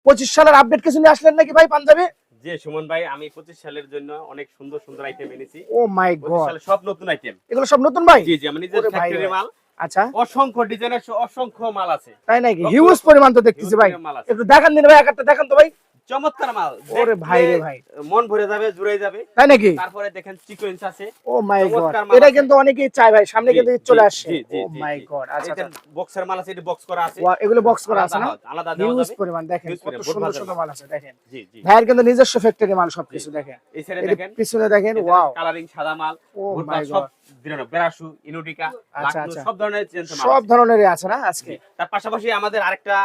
25 সালের আপডেট কিছু নিয়ে আসলেন নাকি ভাই পাঞ্জাবি? জি সুমন ভাই, আমি 25 সালের জন্য অনেক সুন্দর সুন্দর আইটেম এনেছি। ও মাই 25 গড, সালে সব নতুন আইটেম। এগুলো সব নতুন ভাই? জি জি, আমি নিজের ওরে ভাই ফ্যাক্টরি রে। মাল। আচ্ছা, অসংখ্য ডিজাইনের অসংখ্য মাল আছে। তাই নাকি? লক্ষ হিউজ লক্ষ পরিমাণ তো দেখতেছি হিউজ ভাই। পরিমাণ মাল আছে। একটু দেখান দিন ভাই, এক একটা দেখান তো ভাই। চমৎকার মাল। ওরে ভাই রে ভাই, মন ভরে যাবে, জুড়ে যাবে। তাই নাকি? তারপরে দেখেন সিকোয়েন্স আছে। ও মাই গড, চমৎকার মাল এটা আছে। কিন্তু অনেকেই চায় ভাই, সামনে কিন্তু ঈদ চলে আসছে। জি জি ও জি মাই জি। গড, আচ্ছা এই যে আচ্ছা। বক্সের মাল আছে, এটা বক্স করা আছে। ওয়া, এগুলো বক্স করা আছে না? আলাদা দেওয়া হিউজ যাবে। পরিমাণ দেখেন হিউজ কত পরিমাণ, সুন্দর বোট সুন্দর বাজার মাল আছে দেখেন। জি জি। ভাইয়ের কিন্তু নিজস্ব ফ্যাক্টরি মাল সবকিছু দেখেন। এই সাইডে এই দেখেন, পিছনে দেখেন, ওয়াও। কালারিং সাদা মাল, ও ভুট্টা মাই সব গড, দিলানো, বেরাসু, ইনুটিকা, আচ্ছা লাকনু আচ্ছা, সব ধরনের চেঞ্জ মাল সব আছে। ধরনেরই আছে না আজকে? তার পাশাপাশি আমাদের আরেকটা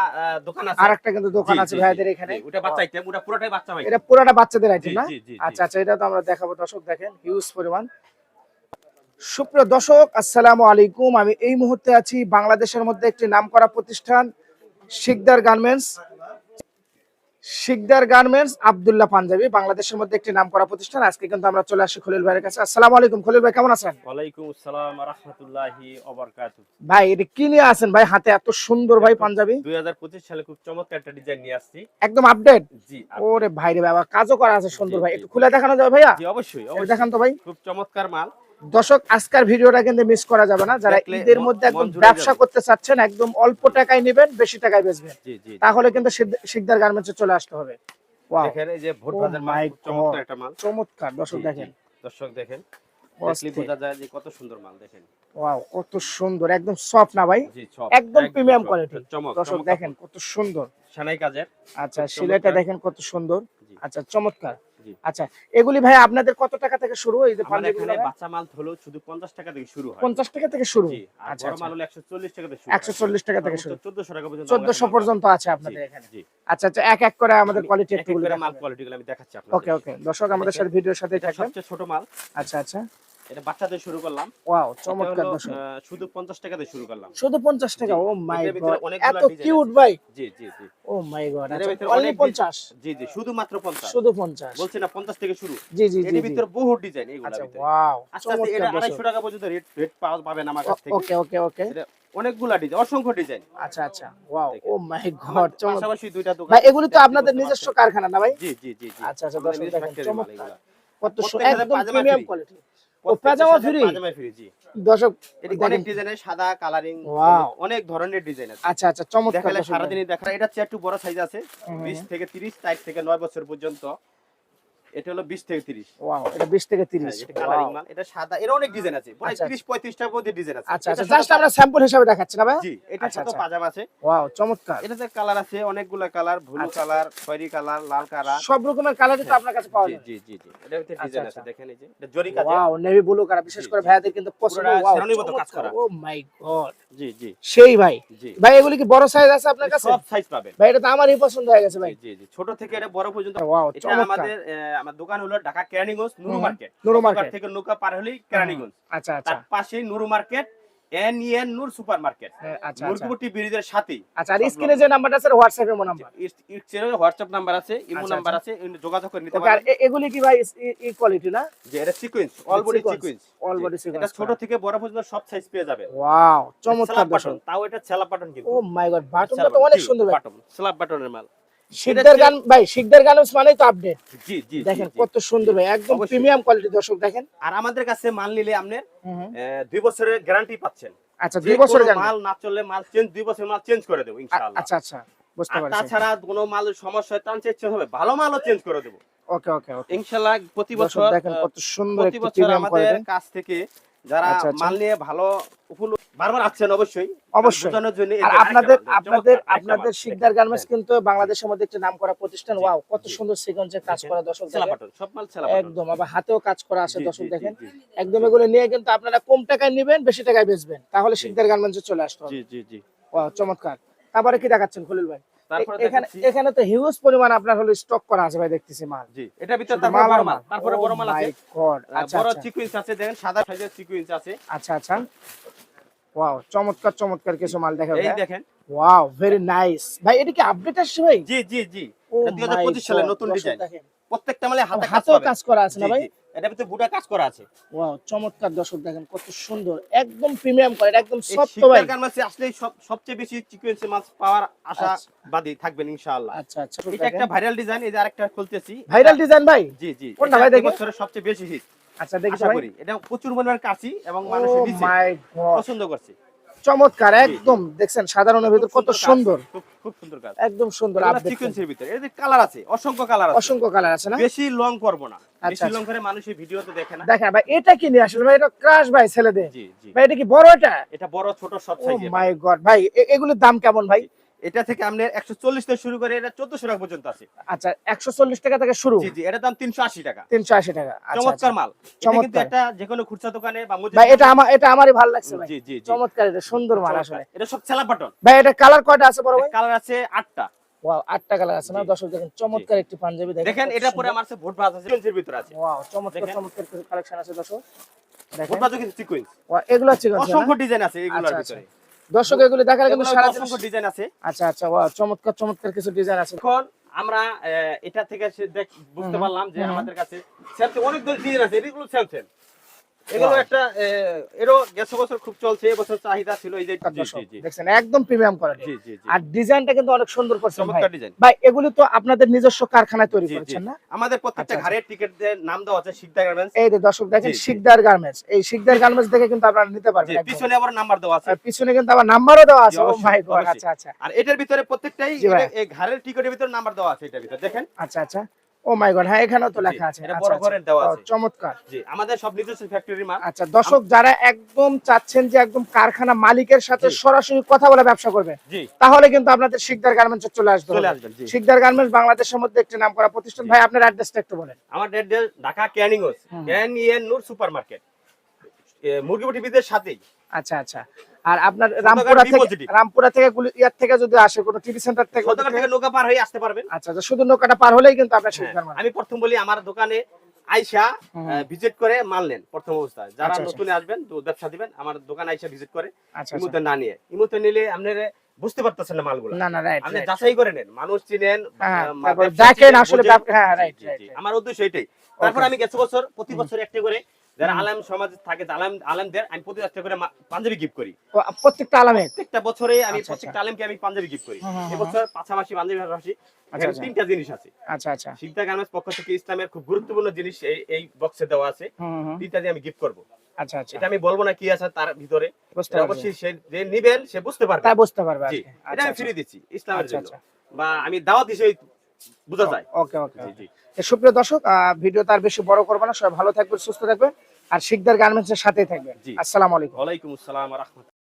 দোকান আছে। আরেকটা কিন্তু দোকান জি আছে জি জি ভাইদের এখানে। জি, ওটা বাচ্চা আইটেম, ওটা পুরোটাই বাচ্চা এটা আইটেম। পুরাটা বাচ্চাদের আইটেম জি না? জি জি জি। আচ্ছা আচ্ছা, এটা তো আমরা দেখাবো দর্শক, দেখেন হিউজ পরিমাণ। সুপ্রিয় দর্শক, আসসালামু আলাইকুম। আমি এই মুহূর্তে আছি বাংলাদেশের মধ্যে একটি নামকরা প্রতিষ্ঠান শিকদার গার্মেন্টস। শিকদার গার্মেন্টস আব্দুল্লাহ পাঞ্জাবি, বাংলাদেশের মধ্যে একটি নামকরা প্রতিষ্ঠান। আজকে কিন্তু আমরা চলে আসি খলিল ভাইয়ের কাছে। আসসালামু আলাইকুম খলিল ভাই, কেমন আছেন? ওয়ালাইকুম আসসালাম ওয়া রাহমাতুল্লাহি ওয়া বারাকাতুহু। ভাই এটা কি নিয়ে আছেন ভাই, হাতে এত সুন্দর ভাই পাঞ্জাবি? 2025 সালে খুব চমৎকার একটা ডিজাইন নিয়ে আসছি। একদম আপডেট? জি ওরে ভাই রে বাবা, কাজও করা আছে সুন্দর জি ভাই, জি একটু খুলে দেখানো যাবে ভাইয়া? জি, অবশ্যই এটা অবশ্যই। দেখান তো ভাই। খুব চমৎকার মাল। দর্শক, আজকের ভিডিওটা কিন্তু মিস করা যাবে না। যারা দেখলে ঈদের মধ্যে একদম মন জুড়ে ব্যবসা যাবে। করতে চাচ্ছেন, একদম অল্প টাকায় নেবেন, বেশি টাকায় বেচবেন, জি জি। তাহলে কিন্তু শিকদার গার্মেন্টসে চলে আসতে হবে। ওয়াও, দেখেন এই যে ভোট ও বাজার মাল, মাই খুব চমৎকার গড, একটা মাল। চমৎকার দর্শক জি জি। দেখেন। দর্শক দেখেন, দেখলে অস্থির। বোঝা যায় যে কত সুন্দর মাল। দেখেন ওয়াও, কত সুন্দর, একদম সফট না ভাই? জি, সব একদম প্রিমিয়াম সব। কোয়ালিটি। চমক দর্শক চমক দেখেন কাপড়। কত সুন্দর। সেনাই কাজের। আচ্ছা, খুব সিলাইটা চমৎকার। দেখেন কত সুন্দর। জি আচ্ছা, চমৎকার। জি। আচ্ছা, এগুলি ভাই আপনাদের কত টাকা থেকে শুরু, এই যে আমার পাঞ্জাবিগুলো এখানে ভাই? বাচ্চা মাল হলো শুধু 50 টাকা থেকে শুরু হয়। 50 টাকা থেকে শুরু? জি, আর আচ্ছা বড় আচ্ছা, মাল হলো 140 টাকা থেকে শুরু হয়। 140 টাকা থেকে শুরু, 1400 টাকা পর্যন্ত 1400 আমাদের পর্যন্ত আছে মাল। আপনাদের জি এখানে। জি। আচ্ছা আচ্ছা, এক এক করে আমাদের আমি কোয়ালিটি এক একটু এক করে মাল দেখাবেন। কোয়ালিটিগুলো আমি দেখাচ্ছি আপনাদের। ওকে ওকে, দর্শক আমাদের দেখেন, সাথে ভিডিওর সাথেই এটা থাকবেন। সবচেয়ে ছোট মাল। আচ্ছা আচ্ছা, এটা বাচ্চাদের শুরু করলাম। ওয়াও, এটা চমৎকার হলো দর্শক। শুধু 50 টাকা দিয়ে শুরু করলাম। শুধু 50 টাকা? জি। ও মাই এটার ভিতরে গড, অনেকগুলা এত ডিজাইন কিউট আছে। ভাই। জি জি জি। ও মাই গড, এর আচ্ছা, ভিতরে অনলি অনেক 50? জি জি, শুধুমাত্র 50। শুধু 50? বলছি না 50 থেকে শুরু। জি জি জি এর জি। ভিতরে বহু ডিজাইন এগুলোর আচ্ছা, ভিতরে। ওয়াও, আস্তে আস্তে চমৎকার এটা দর্শক। 250 টাকা পর্যন্ত রেট পাবেন আমার কাছ থেকে। ওকে ওকে ওকে, এটা অনেকগুলা ডিজাইন, অসংখ্য ডিজাইন। আচ্ছা আচ্ছা, ওয়াও, ও দেখেন, মাই আমার গড, চমৎকার। পাশাপাশি দুইটা দোকান। ভাই এগুলি তো আপনাদের বুঝতে নিজস্ব পারছেন। কারখানা না ভাই? জি জি জি জি। আচ্ছা আচ্ছা, আমাদের দর্শক নিজস্ব দেখেন ফ্যাক্টরি মাল চমৎকার, এগুলা। কত প্রত্যেকটাতে একদম পাজামা প্রিমিয়াম ফ্রি। কোয়ালিটি। ও প্রত্যেকটার পাজামা সাথে ফ্রি? পাজামা ফ্রি। জি। দর্শক এটা অনেক দেখেন, ডিজাইনের, সাদা কালারিং, ওয়াও, অনেক ধরনের ডিজাইন আছে। আচ্ছা আচ্ছা, চমৎকার দেখালে দর্শক দেখেন। সারাদিনই দেখা। এটা চেয়ে একটু বড় সাইজ আছে। হুম, হুম, 20 হুম। থেকে 30, 4 থেকে 9 বছর পর্যন্ত। এটা হলো 20 থেকে 30। ওয়াও, এটা 20 থেকে 30? হ্যাঁ, এটা কালারিং ওয়াও, মাল। এটা সাদা, এর অনেক ডিজাইন আছে। প্রায় আচ্ছা 30 35 টার মধ্যে ডিজাইন আছে। আচ্ছা এটার আচ্ছা, সাথে জাস্ট আমরা স্যাম্পল হিসেবে দেখাচ্ছি না ভাই? জি, এটার আচ্ছা সাথে আচ্ছা, পাজামা আছে। ওয়াও, চমৎকার। এটাতে কালার আছে অনেকগুলা কালার, ব্লু আচ্ছা, কালার, খয়েরি কালার, লাল কালার। সব রকমের কালারই তো আপনার কাছে পাওয়া জি যায়? জি জি জি। এটার ভিতরে আচ্ছা ডিজাইন আছে, আচ্ছা, দেখেন এই যে। এটা জরি কাজের। ওয়াও, নেভি ব্লু কালার, বিশেষ জি করে জি। ভাইয়াদের কিন্তু পছন্দ। পুরোটা ওয়াও, শেরওয়ানির মতো কাজ চমৎকার, করা। ও মাই গড, জি জি সেই ভাই। জি। ভাই এগুলি কি বড় সাইজ আছে আপনার কাছে? সব সাইজ পাবেন। ভাই এটা তো আমারই পছন্দ হয়ে গেছে জি ভাই। জি জি। ছোট থেকে এটা বড় পর্যন্ত। ওয়াও, এটা চমৎকার। আমাদের আমার দোকান হলো ঢাকা কেরানীগঞ্জ নুরু হুম, মার্কেট। নুরু সদরঘাট মার্কেট। থেকে নৌকা পার হলেই কেরানীগঞ্জ। আচ্ছা আচ্ছা, তার পাশেই নুরু মার্কেট, এনইএন নূর সুপার মার্কেট। হ্যাঁ, আচ্ছা আচ্ছা, মুরগুপুটি ব্রিজের সাথেই। আচ্ছা। আর স্ক্রিনে যে নাম্বারটা আছে হোয়াটসঅ্যাপ এমো নাম্বার? হোয়াটসঅ্যাপ নাম্বার আছে, ইমো আচ্ছা নাম্বার আচ্ছা, আছে, যোগাযোগ করে নিতে ওকে। আর পারেন। এগুলি কি ভাই ই কোয়ালিটি না? যে এটা sequence, all body sequence, sequence. All জি। বডি এটা সিকোয়েন্স ছোট করা। থেকে বড় পর্যন্ত সব সাইজ পেয়ে যাবেন। ওয়াও, চমৎকার স্ল্যাব বাটন, দর্শক। তাও এটা স্ল্যাব বাটন কিন্তু। ও মাই গড, বাটনটা স্ল্যাব তো অনেক জি, সুন্দর ভাই। বাটন, স্ল্যাব বাটনের মাল। শিকদার গান ভাই, শিকদার গার্মেন্টস মানেই তো আপডেট। জি জি জি দেখেন জি। কত সুন্দর ভাই, একদম অবশ্যই। প্রিমিয়াম কোয়ালিটি দর্শক দেখেন। আর আমাদের কাছে মাল নিলে আপনি হুম হুম। 2 বছরের গ্যারান্টি পাচ্ছেন। আচ্ছা, যে 2 বছরের কোনো গ্যারান্টি? মাল না চললে মাল চেঞ্জ, 2 বছর মাল চেঞ্জ করে দেব ইনশাআল্লাহ। আচ্ছা আচ্ছা, বুঝতে আর পারছি। তাছাড়া কোনো মালের সমস্যা হয় তাহলে চেঞ্জ হবে, ভালো মালও চেঞ্জ করে দেব ওকে ওকে ওকে, ইনশাআল্লাহ। প্রতি দর্শক বছর দেখেন কত সুন্দর প্রতি একটি বছর প্রিমিয়াম আমাদের কোয়ালিটি। কাছ থেকে যারা আচ্ছা আচ্ছা, মাল নিয়ে ভালো বারবার আসছেন অবশ্যই অবশ্যই। বোঝানোর জন্য। আর আপনাদের শিকদার গার্মেন্টস কিন্তু বাংলাদেশের মধ্যে একটি নামকরা প্রতিষ্ঠান। ওয়াও, কত সুন্দর সিকোয়েন্সে কাজ করা দর্শক সেলা দেখেন। বাটন, সব মাল সেলা বাটন। একদম, আবার হাতেও কাজ করা আছে জি দর্শক জি জি দেখেন। জি একদম এগুলো নিয়ে কিন্তু আপনারা কম টাকায় নেবেন, বেশি টাকায় বেচবেন, তাহলে শিকদার গার্মেন্টসে চলে আসতে হবে। জি জি জি। ওয়াও, চমৎকার। তারপরে কি দেখাচ্ছেন খলিল ভাই? তারপরে এখানে দেখাচ্ছি। এখানে তো হিউজ পরিমাণ আপনার হলো স্টক করা আছে ভাই, দেখতেছি মাল। জি, এটার ভিতর শুধু তারপরে বড় আর মাল, তারপরে বড় মাল আছে। মাই গড, আচ্ছা বড় আচ্ছা সিকোয়েন্স আছে, দেখেন সাদা সাইজের সিকোয়েন্স আছে। আচ্ছা আচ্ছা, ওয়াও, চমৎকার চমৎকার কিছু মাল দেখা এই ভাই। দেখেন। ওয়াও, ভেরি নাইস ভাই। এটা কি আপডেট আসছে ভাই? জি জি জি। ও এটা মাই 2025 সালের গড, নতুন দর্শক ডিজাইন। দেখেন। প্রত্যেকটা মালে হাতে হাতেও কাজ করা আছে না ভাই? এটা ভিতরে বুটা কাজ করা আছে। ওয়াও, চমৎকার দর্শক দেখেন কত সুন্দর, একদম প্রিমিয়াম কোয়ালিটি, একদম এই সফট তো ভাই। শিকদার গার্মেন্টসে আসলেই সবচেয়ে বেশি সিকোয়েন্সি মাছ পাওয়ার আশাবাদী থাকবেন ইনশাআল্লাহ। আচ্ছা আচ্ছা, এটা একটা ভাইরাল ডিজাইন, এই যে আরেকটা খুলতেছি। ভাইরাল ডিজাইন ভাই। জি জি, কোনটা ভাই দেখি? বছরের সবচেয়ে বেশি হিট আচ্ছা দেখি আশা ভাই। করি। এটা প্রচুর পরিমাণ কাছি এবং ও মানুষের নিচে মাই গড, পছন্দ করছে। চমৎকার একদম। দেখছেন সাধারণের ভিতর কত সুন্দর, খুব সুন্দর কাজ, একদম সুন্দর। এটা আপডেট সিকোয়েন্সের ভিতরে এর কালার আছে, অসংখ্য কালার আছে, অসংখ্য কালার আছে না? বেশি লং করব না, বেশি আচ্ছা, লং করে মানুষের ভিডিওতে দেখে না। দেখেন ভাই এটা কি নিয়ে আসলে ভাই? এটা ক্রাশ ভাই ছেলেদের। জি জি, ভাই এটা কি বড়? এটা এটা বড় ছোট সব ও সাইজের। মাই গড ভাই, এগুলোর দাম কেমন ভাই? এটা থেকে আপনার 140 থেকে শুরু করে এটা 1400 টাকা পর্যন্ত আছে। আচ্ছা 140 টাকা থেকে শুরু। জি জি, এটার দাম 380 টাকা। 380 টাকা। আচ্ছা চমৎকার মাল। এটা কিন্তু চমৎকার। একটা যে কোনো খুচরা দোকানে বা মুদি ভাই এটা আমারই ভালো লাগছে ভাই। জি জি জি, চমৎকার, এটা সুন্দর মাল চমৎকার। আসলে। এটা সব সেলা বাটন। ভাই এটা কালার কয়টা আছে বড় ভাই? কালার আছে 8টা। ওয়াও, 8টা কালার আছে না? জি। দর্শক দেখেন চমৎকার একটি পাঞ্জাবি দেখেন এটা পরে আমার কাছে ভোট ভাজ আছে, সিকোয়েন্সের ভিতরে আছে। ওয়াও, চমৎকার দেখেন। চমৎকার কালেকশন আছে দর্শক দেখেন। ভোট ভাজও কিন্তু সিকোয়েন্স। ওয়াও, এগুলো চিকন অসংখ্য ডিজাইন আছে এগুলোর আচ্ছা, ভিতরে। দর্শক এগুলো দেখালে কিন্তু এগুলোর সারা অসংখ্য ডিজাইন আছে। আচ্ছা আচ্ছা, ওয়াও, চমৎকার চমৎকার কিছু ডিজাইন আছে। এখন আমরা এটা থেকে বুঝতে পারলাম যে আমাদের কাছে সেলফ অনেক ডিজাইন আছে, এগুলো সেলফ এগুলো একটা এরও গেছে বছর খুব চলছে, এবছর চাহিদা ছিল এই যে। জি দর্শক জি জি দেখছেন একদম প্রিমিয়াম কোয়ালিটি। জি জি জি, আর ডিজাইনটা কিন্তু অনেক সুন্দর করছেন ভাই। চমৎকার ডিজাইন। ভাই এগুলো তো আপনাদের নিজস্ব কারখানায় তৈরি জি জি, করেছেন না? আমাদের প্রত্যেকটা আচ্ছা, ঘাড়ের টিকেট নাম দেওয়া আছে শিকদার গার্মেন্টস। এই যে দর্শক দেখেন জি, জি। শিকদার গার্মেন্টস, এই শিকদার গার্মেন্টস দেখে কিন্তু আপনারা নিতে জি, পারবেন একদম। পিছনে আবার নাম্বার দেওয়া আছে। আর পিছনে কিন্তু আবার নাম্বারও দেওয়া জি, আছে। ও অবশ্যই, মাই গড, অবশ্যই। আচ্ছা আচ্ছা আর এটার ভিতরে প্রত্যেকটাই জি ভাই। এই ঘাড়ের টিকেটের ভিতরে নাম্বার দেওয়া আছে এটার ভিতরে দেখেন। আচ্ছা আচ্ছা, ও মাই গড, হ্যাঁ এখানেও তো জি, লেখা আছে। এটা আচ্ছা, বড় আচ্ছা। ঘরের দেওয়া ও, আছে। চমৎকার। জি, আমাদের সব নিজস্ব ফ্যাক্টরি মাল। আচ্ছা দর্শক যারা একদম চাচ্ছেন যে একদম কারখানা মালিকের সাথে জি। সরাসরি কথা বলে ব্যবসা করবে, জি, তাহলে কিন্তু আপনাদের শিকদার গার্মেন্টসে চলে আসবে। চলে আসবেন। জি, শিকদার গার্মেন্টস বাংলাদেশের মধ্যে একটি নামকরা প্রতিষ্ঠান। জি। ভাই আপনার অ্যাড্রেসটা একটু বলেন। আমার address Dhaka Canning house, Canning Noor super market, মুরগিবটি বিদের সাথেই। আচ্ছা আচ্ছা, আর আপনার সদরঘাট রামপুরা থেকে ইয়ার থেকে যদি আসে কোনো টিভি সেন্টার থেকে, সদরঘাট থেকে নৌকা পার হয়ে আসতে পারবেন। আচ্ছা আচ্ছা, শুধু নৌকাটা পার হলেই কিন্তু আপনার হ্যাঁ, শিকদার মার্কেট। আমি প্রথম বলি আমার দোকানে আইসা হুম। ভিজিট করে মাল নেন প্রথম অবস্থায়। যারা আচ্ছা, আচ্ছা। নতুন আসবেন তো ব্যবসা দিবেন, আমার দোকানে আইসা ভিজিট করে আচ্ছা ইমুতে না নিয়ে, ইমুতে নিলে আপনারা বুঝতে পারতেছেন না মালগুলো। না না, রাইট আপনি যাচাই করে নেন, মানুষ চিনেন, হ্যাঁ, ব্যবসা তারপর চিনেন, দেখেন আসলে বোঝেন। হ্যাঁ জি, রাইট জি, রাইট। জি, আমার উদ্দেশ্য এটাই। তারপর আমি গেছে বছর প্রতি বছর একটা করে যারা আলেম সমাজ থাকে, আলেমদের আমি প্রতি একটা করে পাঞ্জাবি গিফট করি। প্রত্যেকটা আলামে। প্রত্যেকটা বছরে আমি আচ্ছা, প্রত্যেকটা আলেমকে আমি পাঞ্জাবি গিফট করি। হুম, হুম, এবছর পাশাপাশি পাঞ্জাবি পাশাপাশি আচ্ছা, এখানে আচ্ছা। 3টা জিনিস আছে। আচ্ছা আচ্ছা, শিকদার গার্মেন্টস পক্ষ থেকে ইসলামের খুব গুরুত্বপূর্ণ জিনিস এই বক্সে দেওয়া আছে। হুম হুম, 3টা দিয়ে আমি গিফট করব। আচ্ছা আচ্ছা, এটা আমি বলবো না কি আছে তার ভিতরে, বুঝতে এটা পারছি। অবশ্যই সে যে নিবেন সে বুঝতে পারবে। তা বুঝতে পারবে জি, আজকে। এটা আচ্ছা আমি আচ্ছা, ফ্রি দিচ্ছি ইসলামের আচ্ছা, জন্য, আচ্ছা। বা আমি দাওয়াত হিসেবে বোঝা যায়। ওকে ওকে। জি জি, সুপ্রিয় দর্শক, ভিডিও তার বেশি বড় করবো না, সবাই ভালো থাকবেন, সুস্থ থাকবেন, আর শিকদার গার্মেন্টস এর সাথেই থাকবেন। জি। আসসালামু আলাইকুম। ওয়ালাইকুম আসসালাম ওয়া রাহমাতুল্লাহ।